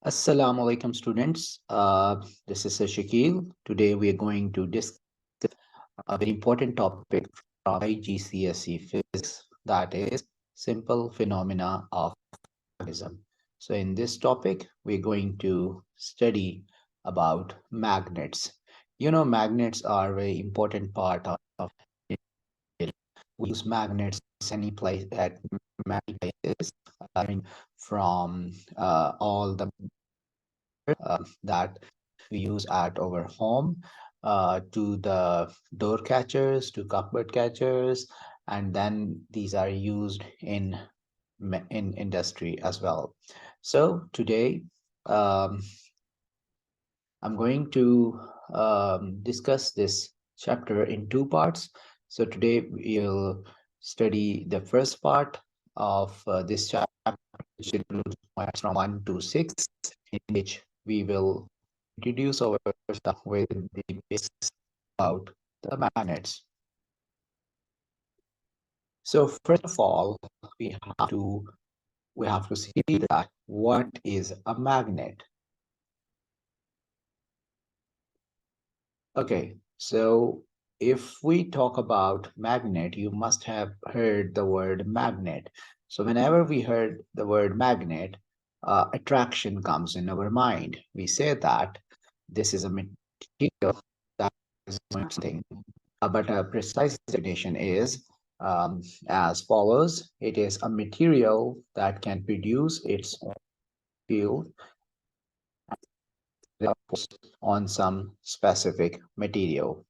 Assalamu alaikum students. This is Shakil. Today we are going to discuss a very important topic from IGCSE Physics, that is simple phenomena of magnetism. So in this topic, we're going to study about magnets. You know, magnets are a very important part of it. We use magnets any place at many places, from all the that we use at our home to the door catchers, to cupboard catchers, and then these are used in industry as well. So today I'm going to discuss this chapter in two parts. So today we'll study the first part of this chapter, which includes points from 1 to 6, in which we will introduce our stuff with the basics about the magnets. So first of all, we have to see that what is a magnet. Okay, so if we talk about magnet, you must have heard the word magnet. So whenever we heard the word magnet, attraction comes in our mind. We say that this is a material that is something, but a precise definition is as follows. It is a material that can produce its own field on some specific material.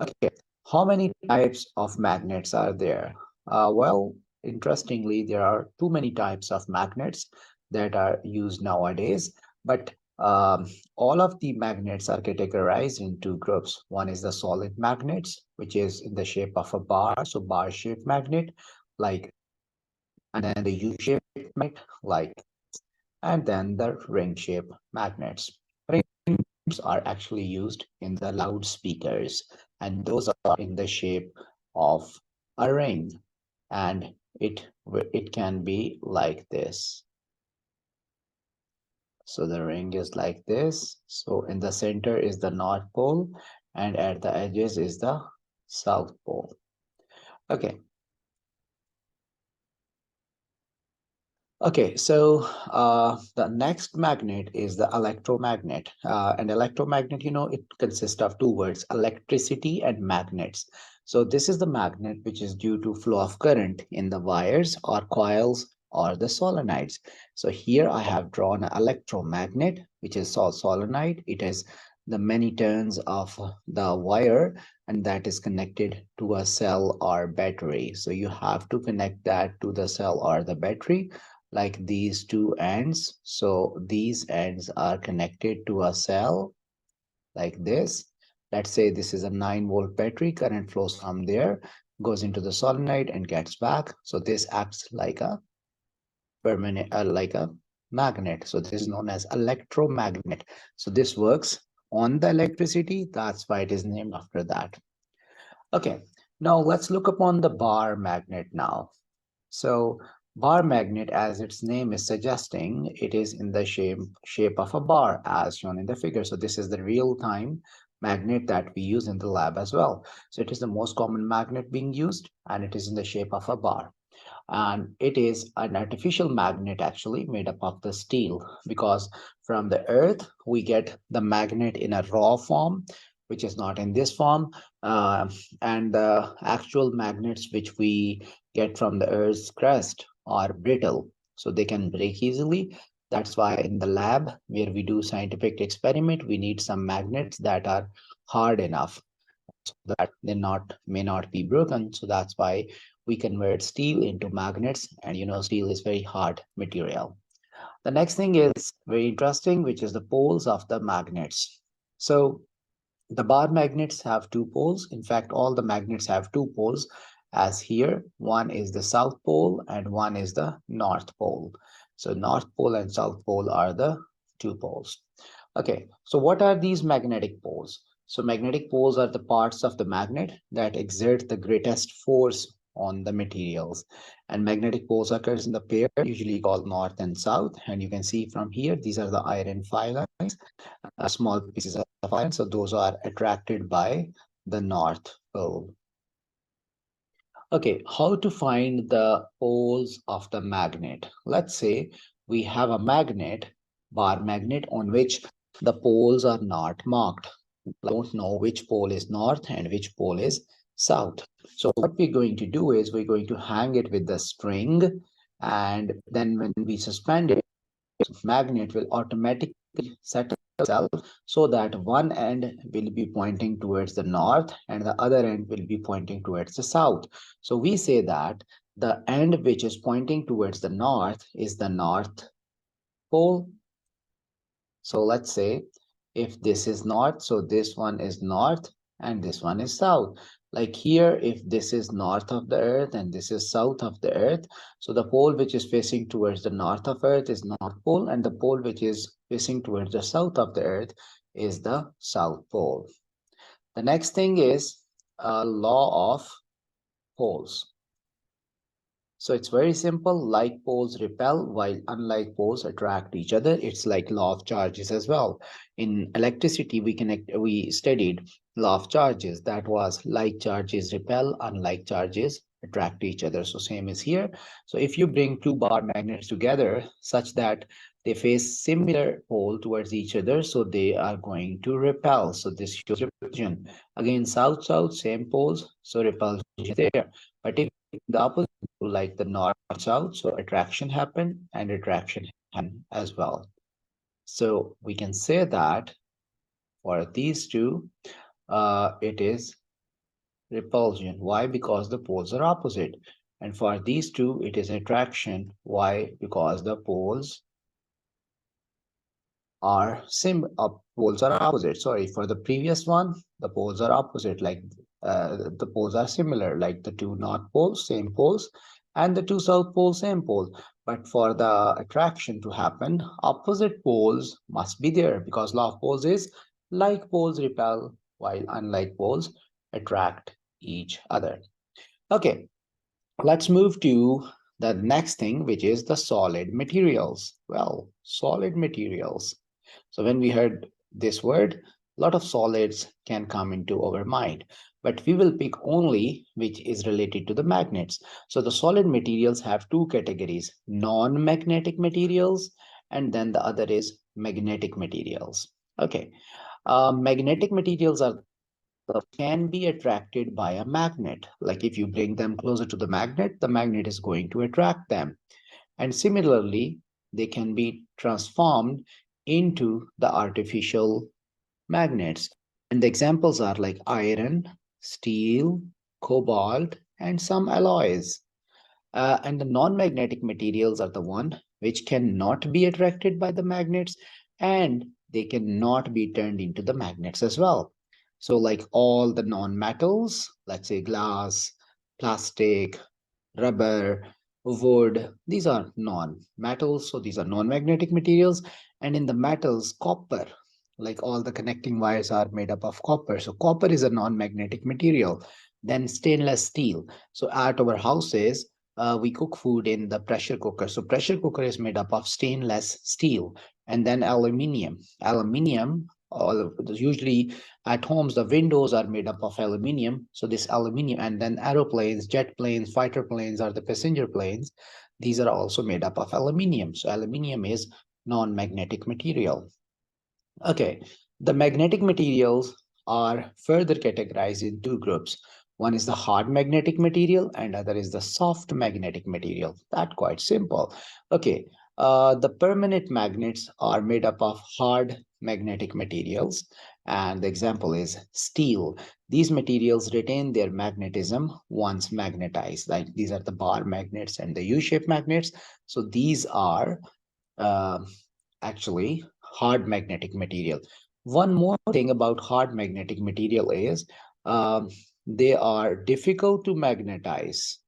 Okay, how many types of magnets are there? Well, interestingly, there are too many types of magnets that are used nowadays, but all of the magnets are categorized in two groups. One is the solid magnets, which is in the shape of a bar, so bar-shaped magnet, like, and then the U-shaped magnet, like, and then the ring-shaped magnets. Rings are actually used in the loudspeakers, and those are in the shape of a ring, and it can be like this. So the ring is like this. So in the center is the North Pole, and at the edges is the South Pole. Okay. Okay, so the next magnet is the electromagnet. And electromagnet, you know, it consists of two words, electricity and magnets. So this is the magnet which is due to flow of current in the wires or coils or the solenoids. So here I have drawn an electromagnet, which is solenoid. It has the many turns of the wire, and that is connected to a cell or battery. So you have to connect that to the cell or the battery like these two ends. So these ends are connected to a cell like this. Let's say this is a 9-volt battery. Current flows from there, goes into the solenoid and gets back. So this acts like a permanent, like a magnet. So this is known as electromagnet. So this works on the electricity. That's why it is named after that. Okay, now let's look upon the bar magnet now. So bar magnet, as its name is suggesting, it is in the shape of a bar as shown in the figure. So this is the real-time magnet that we use in the lab as well. So it is the most common magnet being used, and it is in the shape of a bar. And it is an artificial magnet actually made up of the steel, because from the earth we get the magnet in a raw form, which is not in this form, and the actual magnets which we get from the earth's crust are brittle, so they can break easily. That's why in the lab where we do scientific experiment, we need some magnets that are hard enough so that they may not be broken. So that's why we convert steel into magnets, and you know, steel is very hard material. The next thing is very interesting, which is the poles of the magnets. So the bar magnets have two poles. In fact, all the magnets have two poles, as here one is the south pole and one is the north pole. So north pole and south pole are the two poles. Okay, so what are these magnetic poles? So magnetic poles are the parts of the magnet that exert the greatest force on the materials. And magnetic poles occurs in the pair, usually called north and south. And you can see from here, these are the iron filings, small pieces of iron. So those are attracted by the north pole. Okay, how to find the poles of the magnet? Let's say we have a magnet, bar magnet, on which the poles are not marked. I don't know which pole is north and which pole is south. So what we're going to do is we're going to hang it with the string, and then when we suspend it, magnet will automatically set itself so that one end will be pointing towards the north and the other end will be pointing towards the south. So we say that the end which is pointing towards the north is the north pole. So let's say if this is north, so this one is north and this one is south. Like here, if this is north of the earth and this is south of the earth, so the pole which is facing towards the north of earth is north pole, and the pole which is facing towards the south of the earth is the south pole. The next thing is a law of poles. So it's very simple. Like poles repel while unlike poles attract each other. It's like law of charges as well. In electricity, we studied law of charges. That was like charges repel, unlike charges attract each other. So same is here. So if you bring two bar magnets together such that they face similar pole towards each other, so they are going to repel. So this shows repulsion. Again, south, south, same poles, so repulsion is there. But if the opposite, like the north south, so attraction happen and attraction happen as well. So we can say that for these two, it is repulsion. Why? Because the poles are opposite. And for these two, it is attraction. Why? Because the poles are poles are opposite. Sorry, for the previous one, the poles are opposite, like the poles are similar, like the two north poles, same poles, and the two south poles, same pole. But for the attraction to happen, opposite poles must be there, because law of poles is like poles repel while unlike poles attract each other. Okay, let's move to the next thing, which is the solid materials. Well, solid materials. So when we heard this word, a lot of solids can come into our mind, but we will pick only which is related to the magnets. So the solid materials have two categories: non-magnetic materials, and then the other is magnetic materials. Okay, magnetic materials are can be attracted by a magnet. Like if you bring them closer to the magnet is going to attract them. And similarly, they can be transformed into the artificial magnets. And the examples are like iron, steel, cobalt, and some alloys. And the non-magnetic materials are the one which cannot be attracted by the magnets, and they cannot be turned into the magnets as well. So like all the non-metals, let's say glass, plastic, rubber, wood, these are non-metals, so these are non-magnetic materials. And in the metals, copper, like all the connecting wires are made up of copper. So copper is a non-magnetic material. Then stainless steel. So at our houses, we cook food in the pressure cooker. So pressure cooker is made up of stainless steel. And then aluminium. Aluminium, usually at homes, the windows are made up of aluminium. So this aluminium, and then aeroplanes, jet planes, fighter planes, or the passenger planes, these are also made up of aluminium. So aluminium is non-magnetic material. Okay, the magnetic materials are further categorized in two groups. One is the hard magnetic material and other is the soft magnetic material. That's quite simple. Okay, the permanent magnets are made up of hard magnetic materials, and the example is steel. These materials retain their magnetism once magnetized. Like these are the bar magnets and the U-shaped magnets. So these are uh, actually hard magnetic material. One more thing about hard magnetic material is they are difficult to magnetize.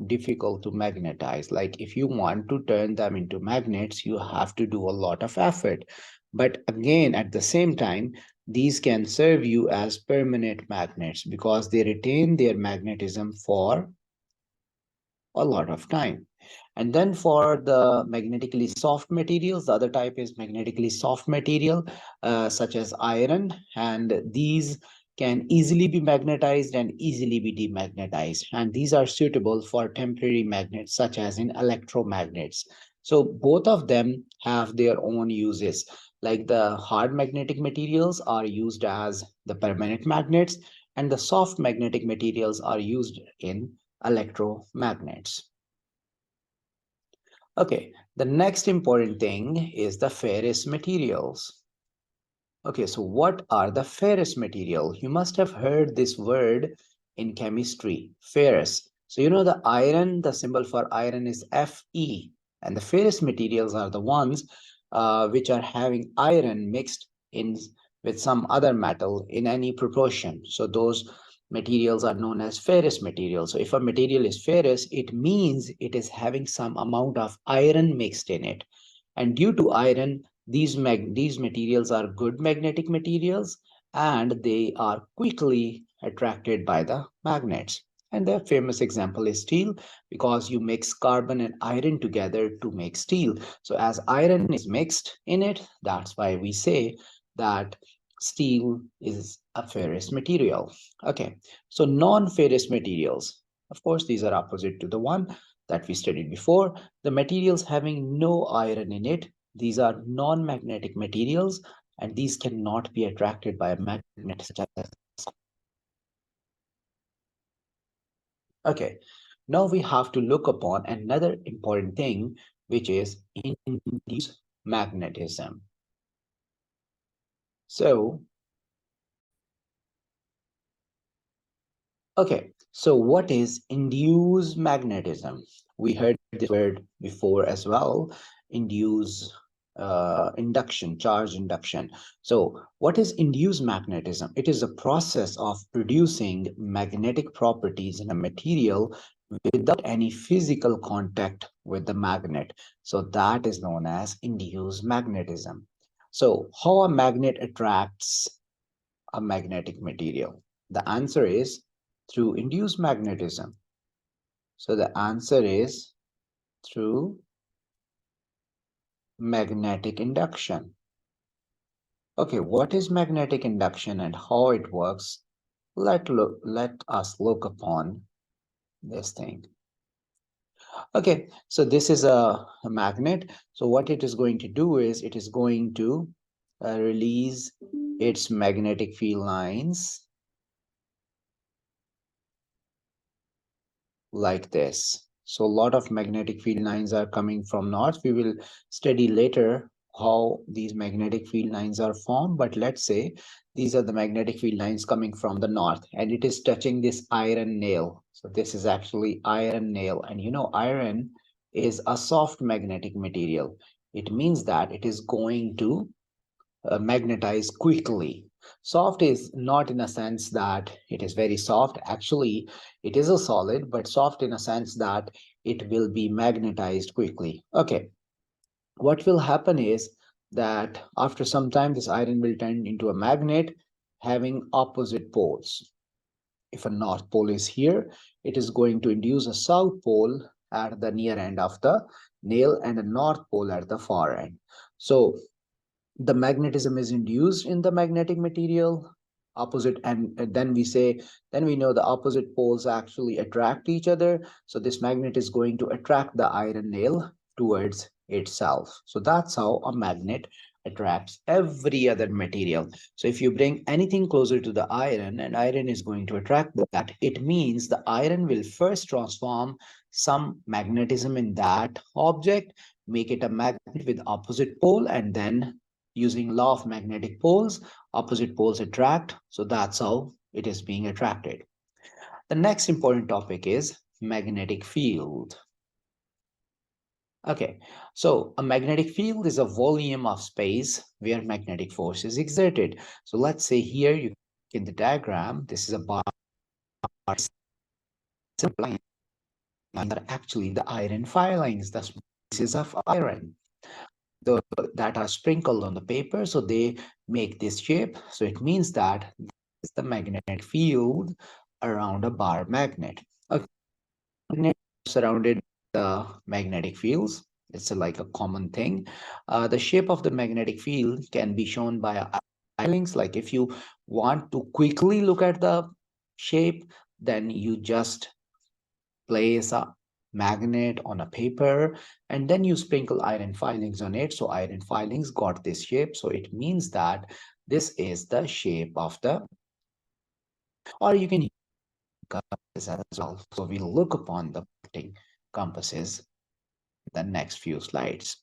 difficult to magnetize. Like if you want to turn them into magnets, you have to do a lot of effort. But again, at the same time, these can serve you as permanent magnets because they retain their magnetism for a lot of time. And then for the magnetically soft materials, the other type is magnetically soft material, such as iron, and these can easily be magnetized and easily be demagnetized. And these are suitable for temporary magnets, such as in electromagnets. So both of them have their own uses. Like the hard magnetic materials are used as the permanent magnets, and the soft magnetic materials are used in electromagnets. Okay, the next important thing is the ferrous materials. Okay, so what are the ferrous material? You must have heard this word in chemistry, ferrous. So you know the iron, the symbol for iron is Fe, and the ferrous materials are the ones which are having iron mixed in with some other metal in any proportion. So those materials are known as ferrous materials. So if a material is ferrous, it means it is having some amount of iron mixed in it. And due to iron, these materials are good magnetic materials, and they are quickly attracted by the magnets. And the famous example is steel, because you mix carbon and iron together to make steel. So as iron is mixed in it, that's why we say that steel is a ferrous material. Okay, so non-ferrous materials, of course, these are opposite to the one that we studied before. The materials having no iron in it, these are non-magnetic materials, and these cannot be attracted by a magnet such as. Okay, now we have to look upon another important thing, which is induced magnetism. So, okay, so what is induced magnetism? We heard this word before as well, induce, induction, charge induction. So what is induced magnetism? It is a process of producing magnetic properties in a material without any physical contact with the magnet. So that is known as induced magnetism. So how a magnet attracts a magnetic material? The answer is through induced magnetism. So the answer is through magnetic induction. Okay, what is magnetic induction and how it works? Let us look upon this thing. Okay, so this is a magnet. So what it is going to do is it is going to release its magnetic field lines like this. So a lot of magnetic field lines are coming from north. We will study later how these magnetic field lines are formed, but let's say these are the magnetic field lines coming from the north, and it is touching this iron nail. So this is actually iron nail, and you know iron is a soft magnetic material. It means that it is going to magnetize quickly. Soft is not in a sense that it is very soft. Actually, it is a solid, but soft in a sense that it will be magnetized quickly. Okay, what will happen is that after some time, this iron will turn into a magnet having opposite poles. If a north pole is here, it is going to induce a south pole at the near end of the nail and a north pole at the far end. So the magnetism is induced in the magnetic material opposite, and then we know the opposite poles actually attract each other. So this magnet is going to attract the iron nail towards itself. So that's how a magnet attracts every other material. So if you bring anything closer to the iron and iron is going to attract that, it means the iron will first transform some magnetism in that object, make it a magnet with opposite pole, and then using law of magnetic poles, opposite poles attract. So that's how it is being attracted. The next important topic is magnetic field. Okay, so a magnetic field is a volume of space where magnetic force is exerted. So let's say here you in the diagram, this is a bar line are actually the iron filings, the pieces of iron that are sprinkled on the paper. So they make this shape. So it means that this is the magnetic field around a bar magnet. A magnet surrounded the magnetic fields. It's like a common thing. The shape of the magnetic field can be shown by filings. Like if you want to quickly look at the shape, then you just place a magnet on a paper and then you sprinkle iron filings on it. So iron filings got this shape. So it means that this is the shape of the, or you can use compass as well. So we'll look upon the compasses in the next few slides.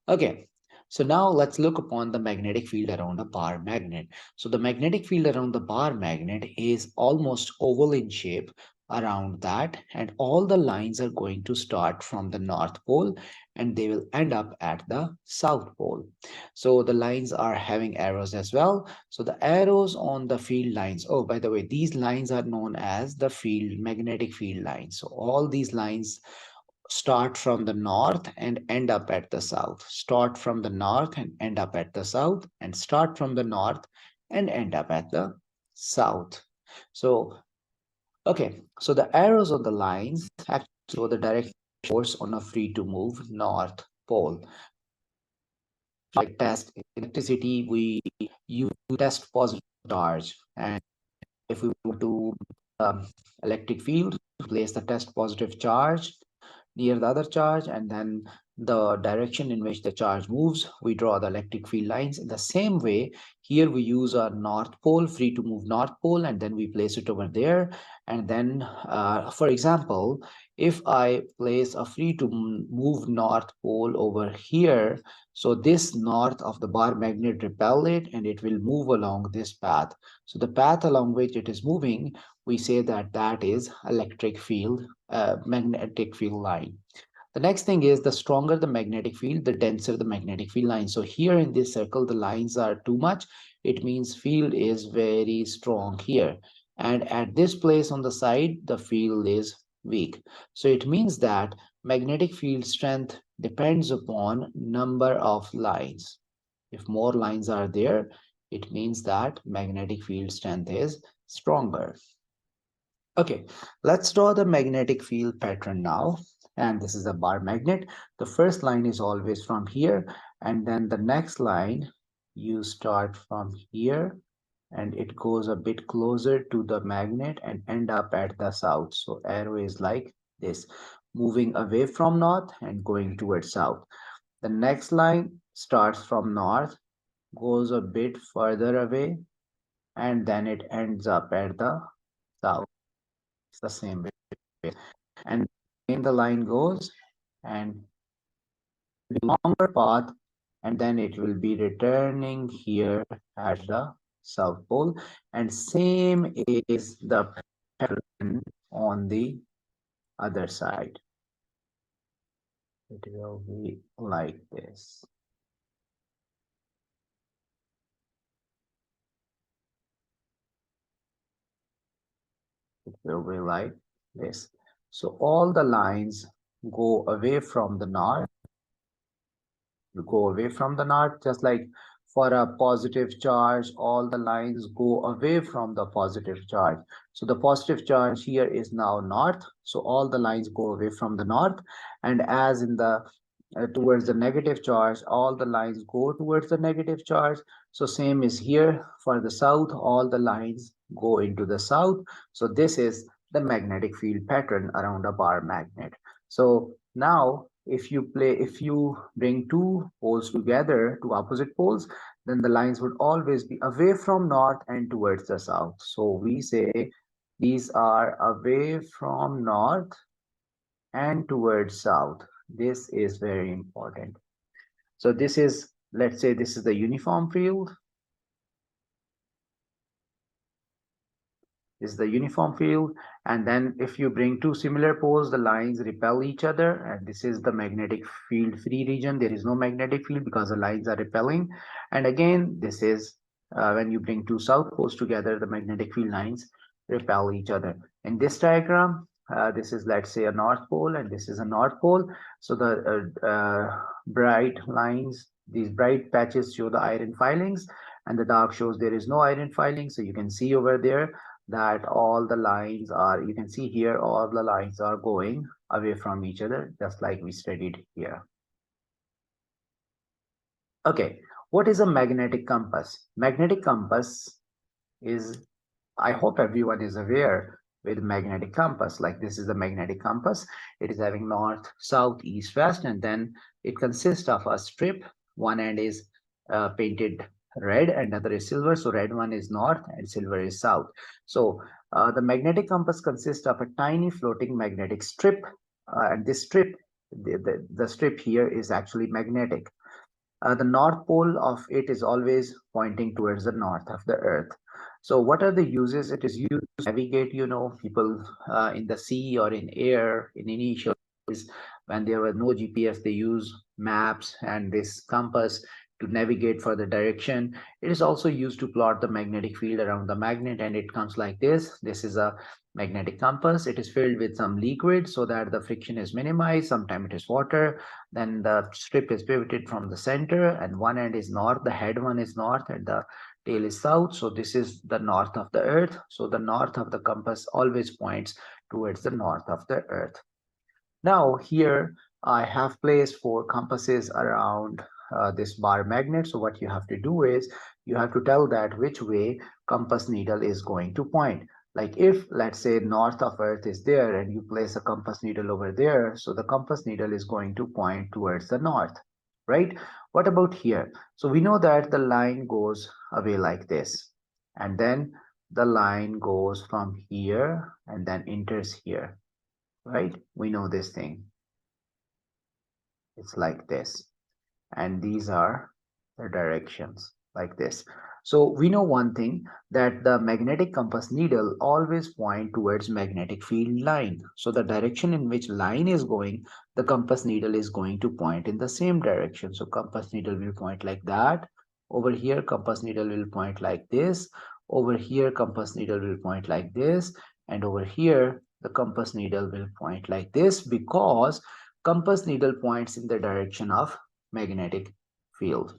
Okay, so now let's look upon the magnetic field around a bar magnet. So the magnetic field around the bar magnet is almost oval in shape around that, and all the lines are going to start from the North Pole and they will end up at the South Pole. So the lines are having arrows as well. So the arrows on the field lines, oh, by the way, these lines are known as the magnetic field lines. So all these lines start from the north and end up at the south, start from the north and end up at the south, and start from the north and end up at the south. So, okay, so the arrows on the lines actually show the direct force on a free to move north pole. Like test electricity, we use test positive charge, and if we want to electric field, place the test positive charge near the other charge, and then the direction in which the charge moves, we draw the electric field lines. In the same way, here we use a north pole, free to move north pole, and then we place it over there. And then, for example, if I place a free to move north pole over here, so this north of the bar magnet repel it and it will move along this path. So the path along which it is moving, we say that that is electric field, magnetic field line. The next thing is, the stronger the magnetic field, the denser the magnetic field line. So here in this circle, the lines are too much. It means field is very strong here. And at this place on the side, the field is weak. So it means that magnetic field strength depends upon number of lines. If more lines are there, it means that magnetic field strength is stronger. Okay, let's draw the magnetic field pattern now. And this is a bar magnet. The first line is always from here, and then the next line, you start from here, and it goes a bit closer to the magnet and end up at the south. So arrow is like this, moving away from north and going towards south. The next line starts from north, goes a bit further away, and then it ends up at the south. It's the same way. And then the line goes and longer path, and then it will be returning here at the south pole, and same is the pattern on the other side. It will be like this. It will be like this. So all the lines go away from the north. You go away from the north, just like for a positive charge, all the lines go away from the positive charge. So the positive charge here is now north, so all the lines go away from the north. And as in the towards the negative charge, all the lines go towards the negative charge. So same is here for the south, all the lines go into the south. So this is the magnetic field pattern around a bar magnet. So now if you bring two poles together, two opposite poles, then the lines would always be away from north and towards the south. So we say these are away from north and towards south. This is very important. So this is, let's say this is the uniform field. Is the uniform field, and then if you bring two similar poles, the lines repel each other, and this is the magnetic field free region. There is no magnetic field because the lines are repelling. And again, this is when you bring two south poles together, the magnetic field lines repel each other. In this diagram, This is, let's say, a North Pole, and this is a North Pole. So the bright lines, these bright patches show the iron filings, and the dark shows there is no iron filing. So you can see over there that all the lines are, you can see here, all the lines are going away from each other, just like we studied here. Okay, what is a magnetic compass? Magnetic compass is, I hope everyone is aware with magnetic compass. Like this is the magnetic compass. It is having north, south, east, west, and then it consists of a strip. One end is painted red and other is silver. So red one is north and silver is south. So the magnetic compass consists of a tiny floating magnetic strip, and this strip, the strip here is actually magnetic. The north pole of it is always pointing towards the north of the earth. So what are the uses? It is used to navigate, people in the sea or in air in initial days when there was no GPS, they use maps and this compass to navigate for the direction. It is also used to plot the magnetic field around the magnet, and it comes like this. This is a magnetic compass. It is filled with some liquid so that the friction is minimized. Sometimes it is water. Then the strip is pivoted from the center, and one end is north, the head one is north, and the tail is south. So this is the north of the earth. So the north of the compass always points towards the north of the earth. Now here I have placed 4 compasses around this bar magnet. So what you have to do is you have to tell that which way compass needle is going to point. Like if, let's say, north of earth is there and you place a compass needle over there, so the compass needle is going to point towards the north, right? What about here? So we know that the line goes away like this, and then the line goes from here and then enters here, right? We know this thing. It's like this. And these are the directions like this. So we know one thing, that the magnetic compass needle always point towards magnetic field line. So the direction in which line is going, the compass needle is going to point in the same direction. So compass needle will point like that. Over here, compass needle will point like this. Over here, compass needle will point like this. And over here, the compass needle will point like this, because compass needle points in the direction of magnetic field.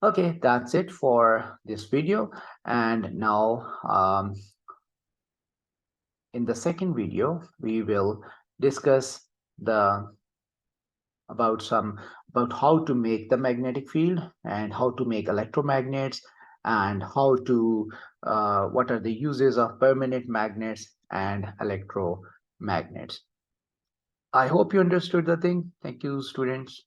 Okay, that's it for this video. And now in the second video, we will discuss the about how to make the magnetic field and how to make electromagnets, and how to what are the uses of permanent magnets and electromagnets. I hope you understood the thing. Thank you, students.